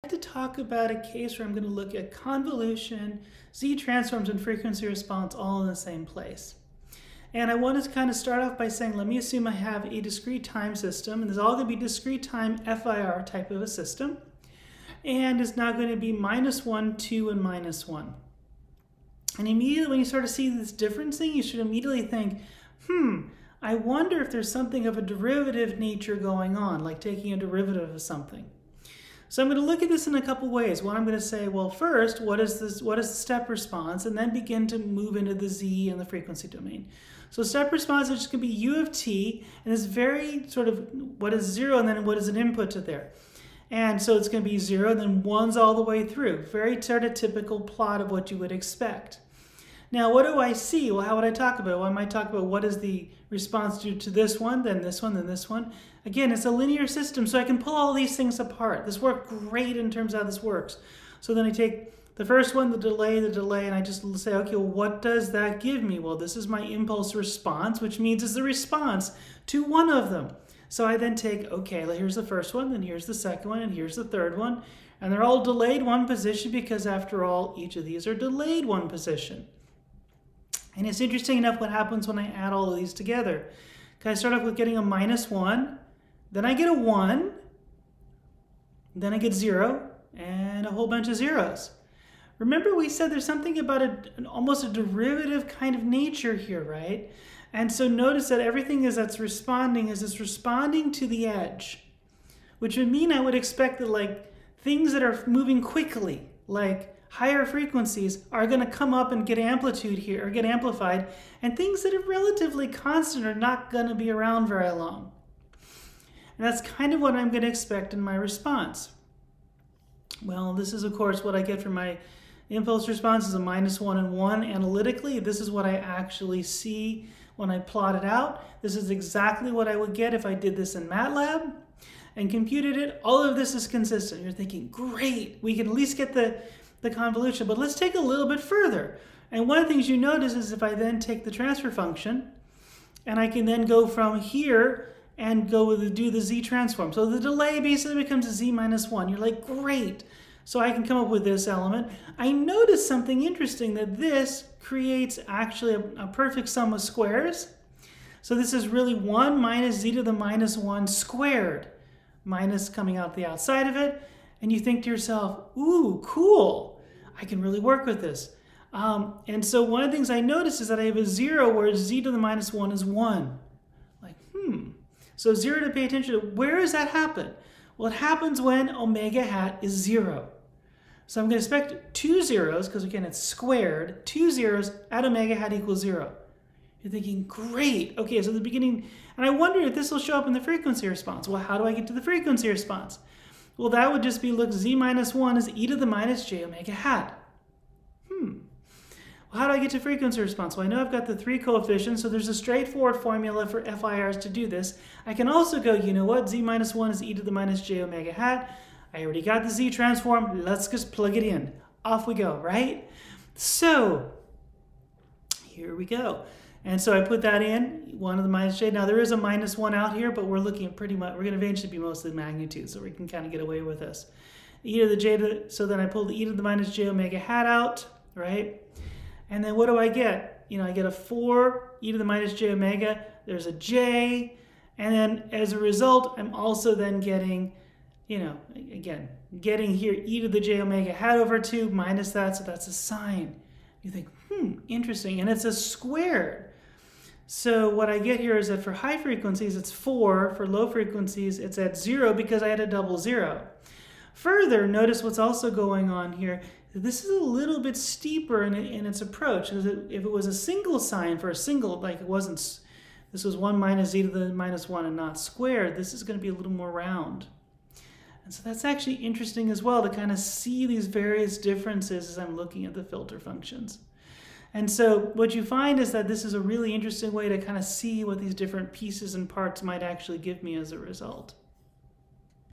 To talk about a case where I'm going to look at convolution, Z transforms, and frequency response all in the same place. And I want to kind of start off by saying, let me assume I have a discrete time system, and there's all going to be discrete time FIR type of a system. And it's now going to be -1, 2, and -1. And immediately when you start to see this differencing, you should immediately think, I wonder if there's something of a derivative nature going on, like taking a derivative of something. So I'm going to look at this in a couple ways. One, I'm going to say, well, first, what is the step response? And then begin to move into the Z and the frequency domain. So step response is just going to be U of t, and it's very sort of what is 0, and then what is an input to there. And so it's going to be 0, and then 1's all the way through. Very sort of typical plot of what you would expect. Now, what do I see? Well, how would I talk about it? Well, I might talk about what is the response due to this one, then this one, then this one. Again, it's a linear system, so I can pull all these things apart. This worked great in terms of how this works. So then I take the first one, the delay, and I just say, okay, well, what does that give me? Well, this is my impulse response, which means it's the response to one of them. So I then take, okay, here's the first one, then here's the second one, and here's the third one. And they're all delayed one position because, after all, each of these are delayed one position. And it's interesting enough what happens when I add all of these together. I start off with getting a -1, then I get a 1, then I get 0, and a whole bunch of zeros. Remember we said there's something about almost a derivative kind of nature here, right? And so notice that everything that's responding is responding to the edge, which would mean I would expect that things that are moving quickly, like higher frequencies, are going to come up and get amplitude here, or get amplified, and things that are relatively constant are not going to be around very long. And that's kind of what I'm going to expect in my response. Well, this is, of course, what I get from my impulse response is a -1 and 1 analytically. This is what I actually see when I plot it out. This is exactly what I would get if I did this in MATLAB and computed it. All of this is consistent. You're thinking, great, we can at least get the convolution, but let's take a little bit further. And one of the things you notice is if I then take the transfer function, and I can then go from here and do the Z transform. So the delay basically becomes a Z -1. You're like, great. So I can come up with this element. I noticed something interesting, that this creates actually a perfect sum of squares. So this is really 1 minus Z to the -1 squared, minus coming out the outside of it. And you think to yourself, ooh, cool, I can really work with this. And so one of the things I notice is that I have a 0 where Z to the -1 is 1. So 0 to pay attention to. Where does that happen? Well, it happens when omega hat is 0. So I'm going to expect 2 zeros, because again, it's squared, 2 zeros at omega hat equals 0. You're thinking, great. Okay, so the beginning, and I wonder if this will show up in the frequency response. Well, how do I get to the frequency response? Well, that would just be, look, Z -1 is e to the -j omega hat. Well, how do I get to frequency response? Well, I know I've got the 3 coefficients, so there's a straightforward formula for FIRs to do this. I can also go, you know what, Z -1 is e to the -j omega hat. I already got the Z transform. Let's just plug it in. Off we go, right? So here we go. And so I put that in, 1 to the -j. Now there is a -1 out here, but we're looking at pretty much, we're going to eventually be mostly magnitude, so we can kind of get away with this. E to the j, so then I pull the e to the -j omega hat out, right? And then what do I get? I get a 4 e to the -j omega, there's a j, and then as a result, I'm also then getting, again, getting here e to the j omega hat over 2 minus that, so that's a sine. You think, interesting, and it's a squared. So what I get here is that for high frequencies, it's 4. For low frequencies, it's at 0 because I had a double 0. Further, notice what's also going on here. This is a little bit steeper in its approach. If it was a single sign for a single, like it wasn't, this was 1 minus Z to the -1 and not squared, this is going to be a little more round. And so that's actually interesting as well to kind of see these various differences as I'm looking at the filter functions. And so what you find is that this is a really interesting way to kind of see what these different pieces and parts might actually give me as a result.